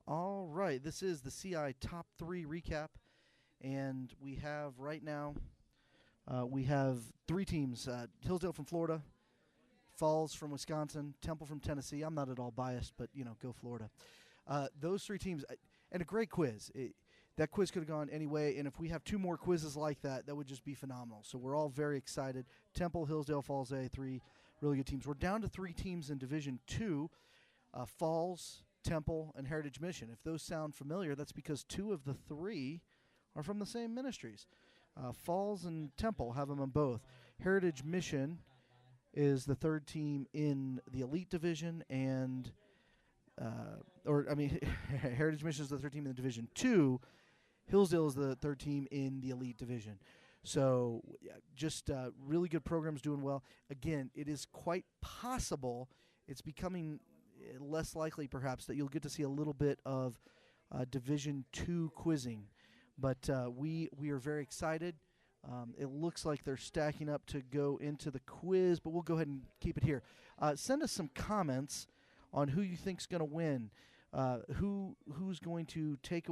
All right, this is the CI Top 3 recap, and we have right now, we have three teams, Hillsdale from Florida, Falls from Wisconsin, Temple from Tennessee. I'm not at all biased, but, go Florida. Those three teams, and a great quiz. That quiz could have gone any way, and if we have two more quizzes like that, that would just be phenomenal. So we're all very excited. Temple, Hillsdale, Falls A, three really good teams. We're down to three teams in Division 2, Falls, Temple, and Heritage Mission. If those sound familiar, that's because two of the three are from the same ministries. Falls and Temple have them on both. Heritage Mission is the third team in the Elite Division, and Heritage Mission is the third team in Division 2. Hillsdale is the third team in the Elite Division. So just really good programs doing well. Again, it is quite possible, it's becoming less likely perhaps, that you'll get to see a little bit of Division 2 quizzing. But we are very excited. It looks like they're stacking up to go into the quiz, but we'll go ahead and keep it here. Send us some comments on who you think's going to win, who's going to take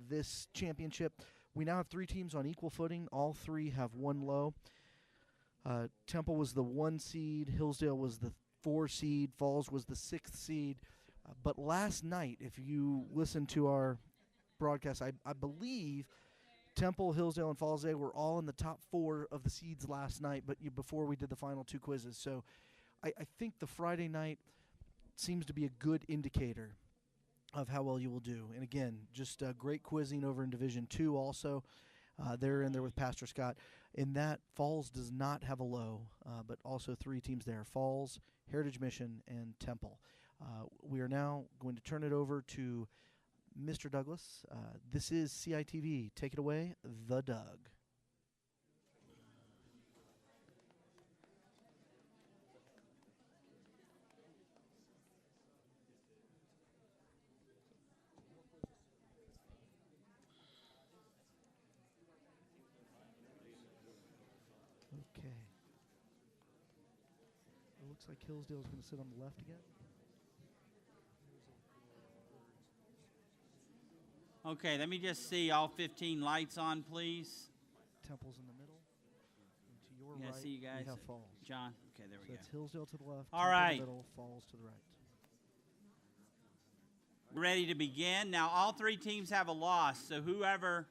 this championship. We now have three teams on equal footing. All three have one low. Temple was the 1 seed. Hillsdale was the 4 seed. Falls was the 6th seed. But last night, if you listen to our broadcast, I believe Temple, Hillsdale, and Falls A were all in the top 4 of the seeds last night, but before we did the final 2 quizzes. So I think the Friday night seems to be a good indicator of how well you will do. And again, just great quizzing over in Division 2 also. They're in there with Pastor Scott. In that, Falls does not have a low, but also 3 teams there: Falls, Heritage Mission, and Temple. We are now going to turn it over to Mr. Douglas. This is CITV. Take it away, The Doug. Okay. It looks like Hillsdale's going to sit on the left again. Okay, let me just see all 15 lights on, please. Temple's in the middle. And to your Yeah, right, see you guys. we have Falls. John. Okay, there we So go. it's Hillsdale to the left, All Temple right. in the middle, Falls to the right. We're ready to begin. Now, all 3 teams have a loss, so whoever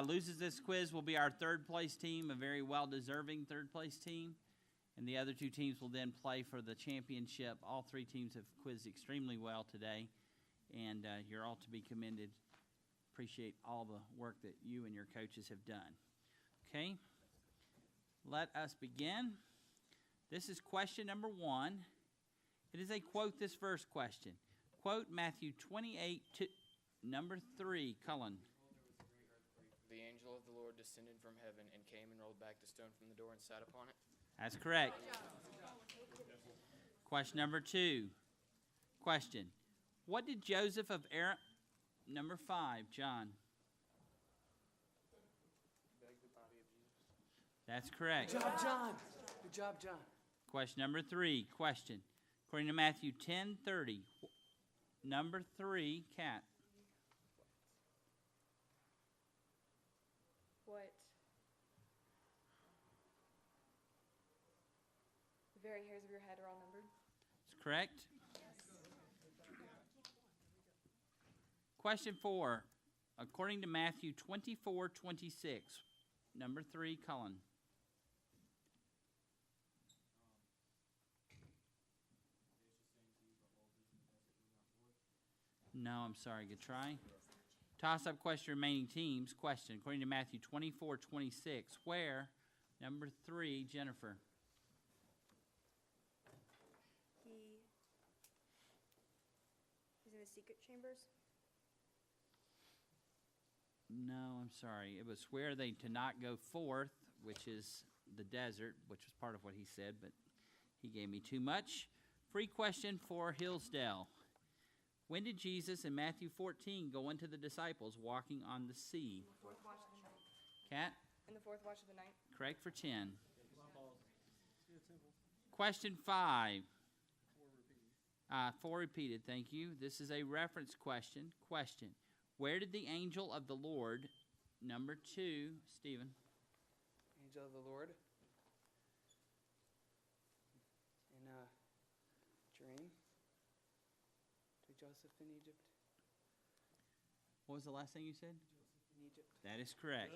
loses this quiz will be our third-place team, a very well-deserving third-place team. And the other 2 teams will then play for the championship. All 3 teams have quizzed extremely well today, and you're all to be commended. Appreciate all the work that you and your coaches have done. Okay, let us begin. This is question number 1. It is a quote this verse question. Quote Matthew 28, number 3, Cullen. The angel of the Lord descended from heaven and came and rolled back the stone from the door and sat upon it. That's correct. Question number 2. Question. What did Joseph of Arimathea, number 5, John? Beg the body of Jesus. That's correct. Good job, John. Good job, John. Question number 3. Question. According to Matthew 10:30, number 3, Kat. What? The very hairs of your head are all numbered? That's correct. Question 4. According to Matthew 24:26, number 3, Cullen. No, I'm sorry. Good try. Toss-up question, remaining teams. Question. According to Matthew 24:26, where, number 3, Jennifer. He's in the secret chambers? No, I'm sorry. It was where they to not go forth, which is the desert, which was part of what he said, but he gave me too much. Free question for Hillsdale. When did Jesus in Matthew 14 go into the disciples walking on the sea? Fourth watch of the night. Kat? In the fourth watch of the night. Correct for 10. Question 5. Four repeated, thank you. This is a reference question. Question. Where did the angel of the Lord, number 2, Stephen, Angel of the Lord. In a dream. To Joseph in Egypt. what was the last thing you said? In Egypt. That is correct.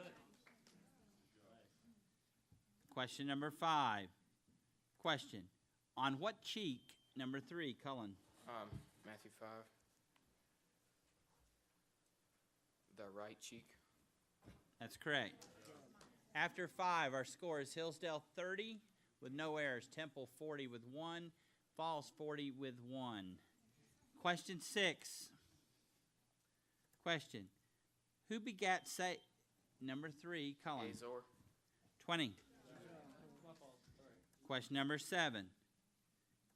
Question number 5. Question. On what cheek, number 3, Cullen? Matthew 5. The right cheek. That's correct. After 5, our score is Hillsdale 30 with no errors, Temple 40 with 1, Falls 40 with 1. Question 6. Question. Who begat number 3, Cullen? Azor. 20. Question number 7.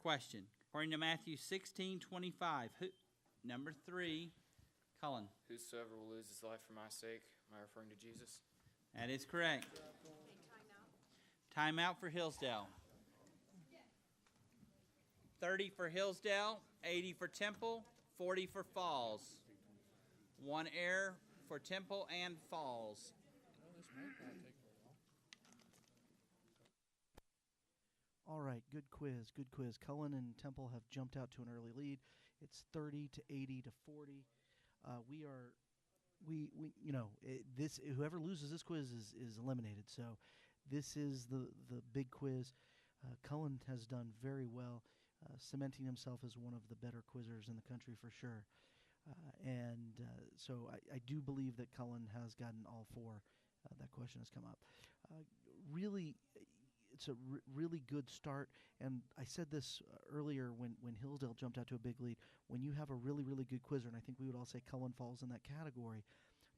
Question. According to Matthew 16:25, who, number 3, Cullen? Whosoever will lose his life for my sake. Am I referring to Jesus? That is correct. Timeout for Hillsdale. 30 for Hillsdale, 80 for Temple, 40 for Falls. 1 error for Temple and Falls. All right, good quiz, good quiz. Cullen and Temple have jumped out to an early lead. It's 30 to 80 to 40. This whoever loses this quiz is eliminated. So, this is the big quiz. Cullen has done very well, cementing himself as one of the better quizzers in the country for sure. So I do believe that Cullen has gotten all 4. That question has come up. Really, it's a really good start. And I said this earlier when Hillsdale jumped out to a big lead. When you have a really, really good quizzer, and I think we would all say Cullen falls in that category,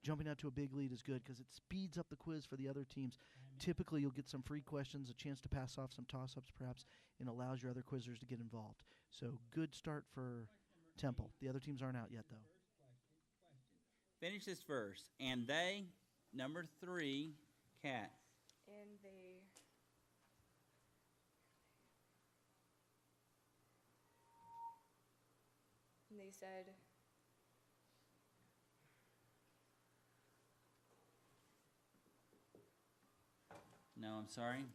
jumping out to a big lead is good because it speeds up the quiz for the other teams. Typically, you'll get some free questions, a chance to pass off some toss-ups perhaps, and allows your other quizzers to get involved. So good start for Temple. The other teams aren't out yet, though. Finish this verse. And they, number 3, Cat. And they said, No, I'm sorry.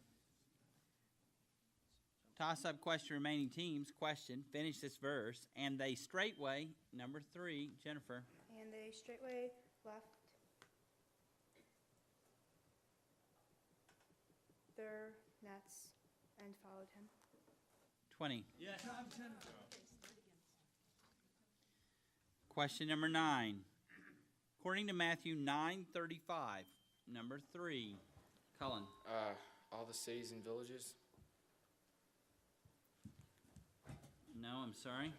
Toss-up question, remaining teams. Question, finish this verse. And they straightway, number 3, Jennifer. and they straightway left their nets and followed him. 20. Question number 9. According to Matthew 9:35, number 3, Cullen. All the cities and villages. No, I'm sorry.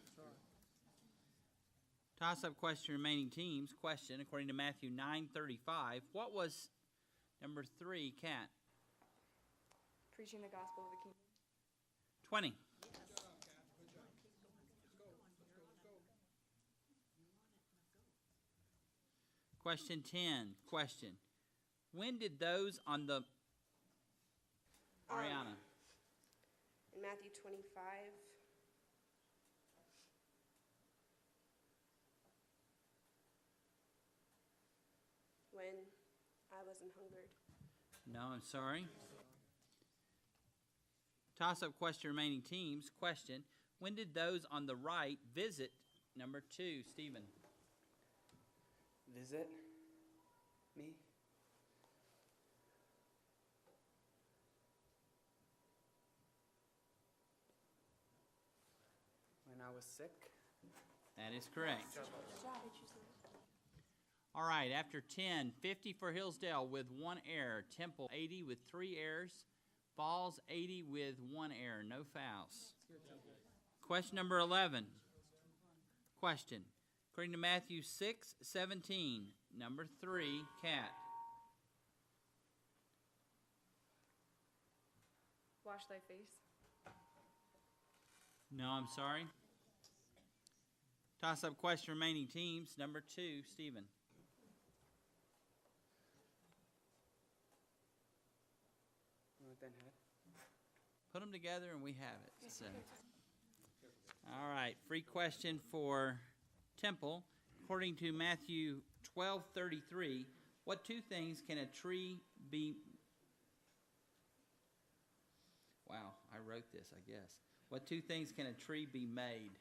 Toss-up question, remaining teams. Question, according to Matthew 9:35, what was number 3, Cat? Preaching the gospel of the kingdom. 20. Question 10. Question. When did those on the... Ariana. In Matthew 25, when I was an hungered. No, I'm sorry. Toss-up question, remaining teams. Question. When did those on the right visit number 2, Stephen? Visit me. When I was sick. That is correct. All right, after 10, 50 for Hillsdale with 1 error. Temple 80 with 3 errors. Falls 80 with 1 error. No fouls. Question number 11. Question. According to Matthew 6:17, number 3, Cat. Wash thy face. No, I'm sorry. Toss-up question, remaining teams. Number 2, Stephen. You want that head? Put them together and we have it. So. All right, free question for Temple. According to Matthew 12:33, what two things can a tree be? Wow, I wrote this, I guess. What two things can a tree be made?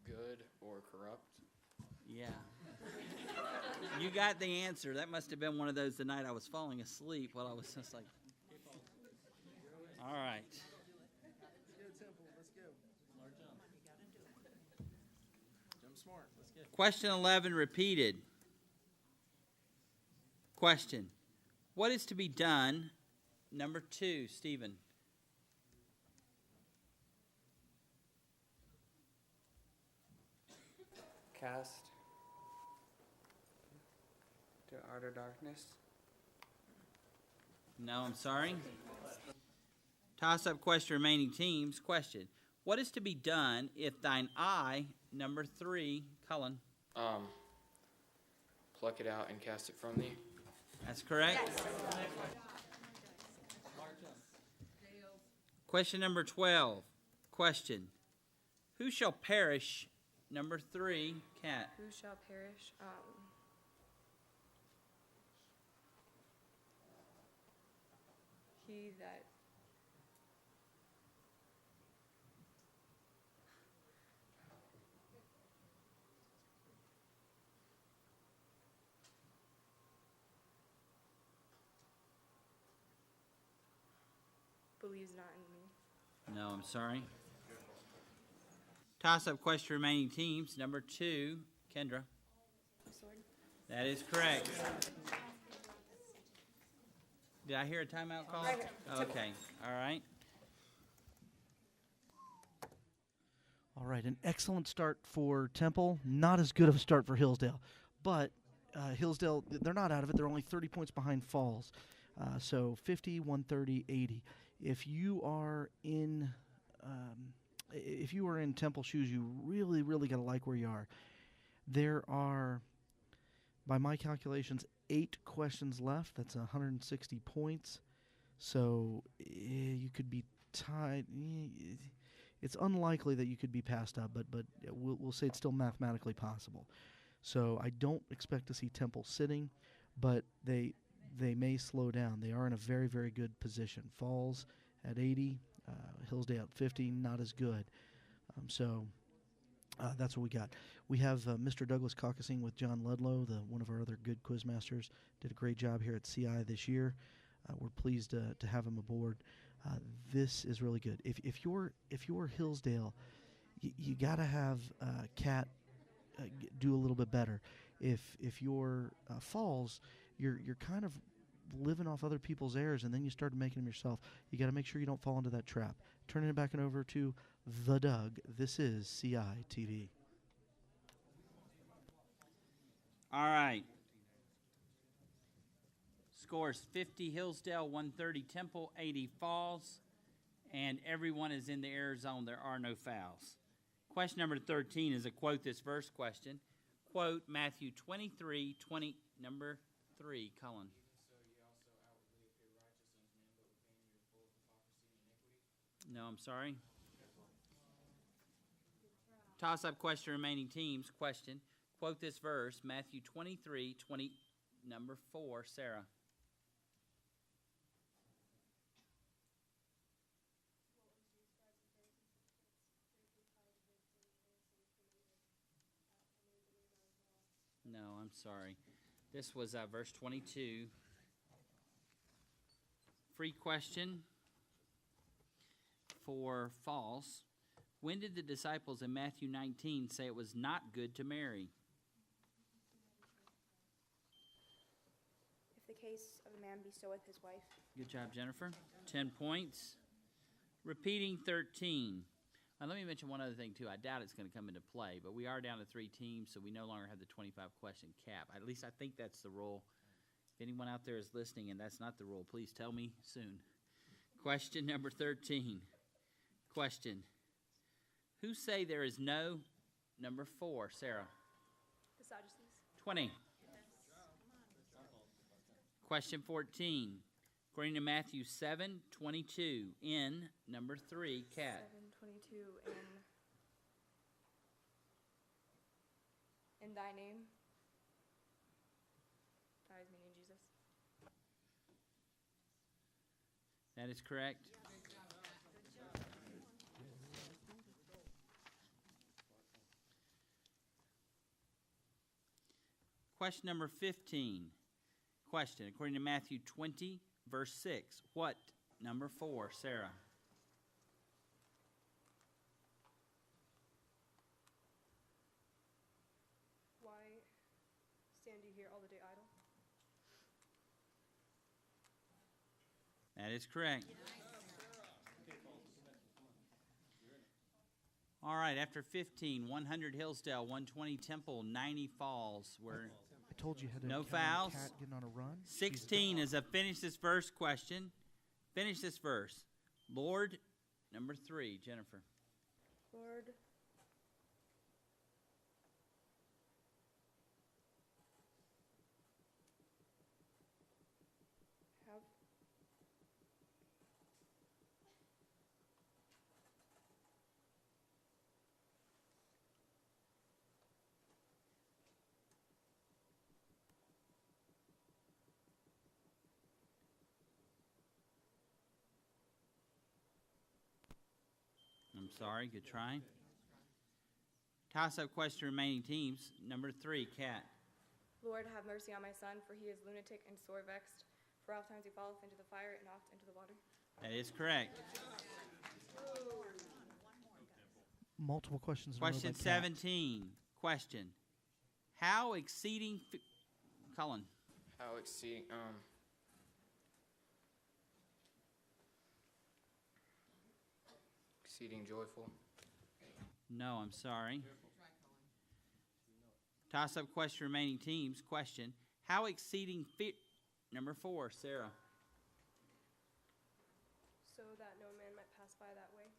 Good or corrupt? Yeah. You got the answer. That must have been one of those the night I was falling asleep while I was just like. All right. Question 11 repeated. Question. What is to be done? Number 2, Stephen. Cast to outer darkness. No, I'm sorry. Toss-up question, remaining teams. Question. What is to be done if thine eye, number 3, Cullen? Pluck it out and cast it from thee. That's correct. Yes. Question number 12. Question. Who shall perish? Number 3, Kat. Who shall perish? He that believes not in me. No, I'm sorry. Toss-up question, remaining teams. Number 2, Kendra. Sword. That is correct. Did I hear a timeout call? Right here. Okay, all right. All right, an excellent start for Temple. Not as good of a start for Hillsdale. But Hillsdale, they're not out of it. They're only 30 points behind Falls. So 50, 130, 80. If you are in Temple shoes, you really, really got to like where you are. There are, by my calculations, 8 questions left. That's 160 points. So you could be tied. It's unlikely that you could be passed up, but we'll say it's still mathematically possible. So I don't expect to see Temple sitting, but they may slow down. They are in a very, very good position. Falls at 80, Hillsdale at 50, not as good. So that's what we got. We have Mr. Douglas caucusing with John Ludlow, one of our other good quizmasters. Did a great job here at CI this year. We're pleased to have him aboard. This is really good. If you're Hillsdale, you got to have Kat do a little bit better. If you're Falls, you're kind of living off other people's errors, and then you start making them yourself. You got to make sure you don't fall into that trap. Turning it back and over to the Doug. This is CI TV. All right. Scores 50 Hillsdale, 130 Temple, 80 Falls, and everyone is in the error zone. There are no fouls. Question number 13 is a quote this verse question. Quote Matthew 23:20, number 3, Cullen. No, I'm sorry. Toss-up question, remaining teams. Question. Quote this verse, Matthew 23:20, number 4, Sarah. No, I'm sorry. This was verse 22. Free question for Falls. When did the disciples in Matthew 19 say it was not good to marry? If the case of a man be so with his wife. Good job, Jennifer. 10 points. Repeating 13. Let me mention one other thing, too. I doubt it's going to come into play, but we are down to 3 teams, so we no longer have the 25-question cap. At least I think that's the rule. If anyone out there is listening and that's not the rule, please tell me soon. Question number 13. Question. Who say there is no, number 4, Sarah? The Sadducees. 20. Question 14. According to Matthew 7:22, in number 3, Cat. 7:22 in thy name. Thy is meaning Jesus. That is correct. Question number 15. Question, according to Matthew 20, verse 6. What? Number 4, Sarah. Why stand you here all the day idle? That is correct. All right, after 15, 100 Hillsdale, 120 Temple, 90 Falls. We're I told you had to no count on fouls. Cat getting on a run. 16 is a finish this verse question. Finish this verse. Lord, number 3, Jennifer. Lord, have I'm sorry, good try. Toss-up question remaining teams. Number 3, Cat. Lord, have mercy on my son, for he is lunatic and sore vexed. For oft times he falleth into the fire and oft into the water. That is correct. Multiple questions. in a row by Question Cat. 17. Question. How exceeding... Cullen. How exceeding, exceeding joyful. No, I'm sorry. Toss-up question remaining teams. Question. How exceeding... Number 4, Sarah. So that no man might pass by that way.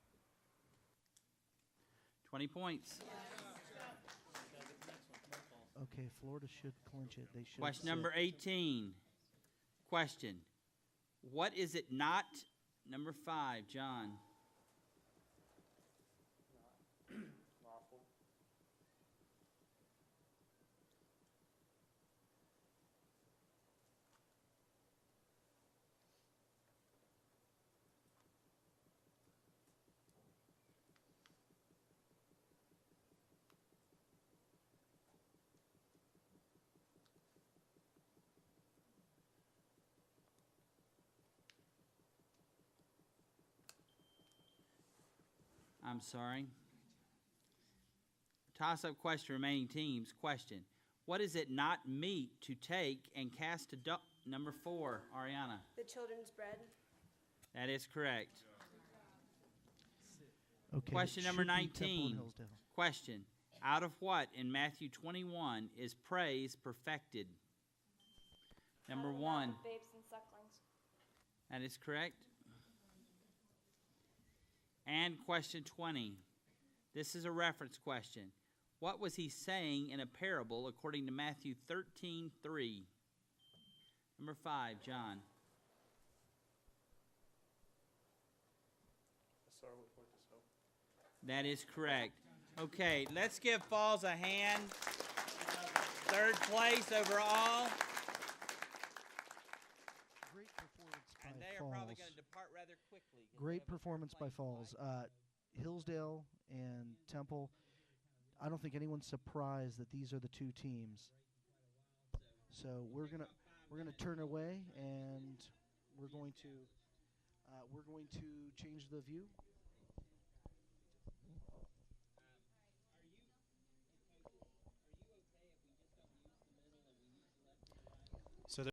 20 points. Okay, Florida should clinch it. They should. Question number 18. Question. What is it not? Number 5, John. Lawful. I'm sorry. Toss-up question remaining teams. Question. What is it not meet to take and cast to number 4, Ariana? The children's bread. That is correct. Okay, Question it number should be Temple and 19. Hillsdale. Question. Out of what in Matthew 21 is praise perfected? Number 1. Babes and sucklings. That is correct. And question 20. This is a reference question. What was he saying in a parable according to Matthew 13:3? Number 5, John. That is correct. Okay, let's give Falls a hand. 3rd place overall. Great performance by And they are probably Falls. going to depart rather quickly. 'Cause Great they have a performance by third place, Falls. right? Hillsdale and Temple. I don't think anyone's surprised that these are the 2 teams. So we're gonna turn away, and we're going to change the view.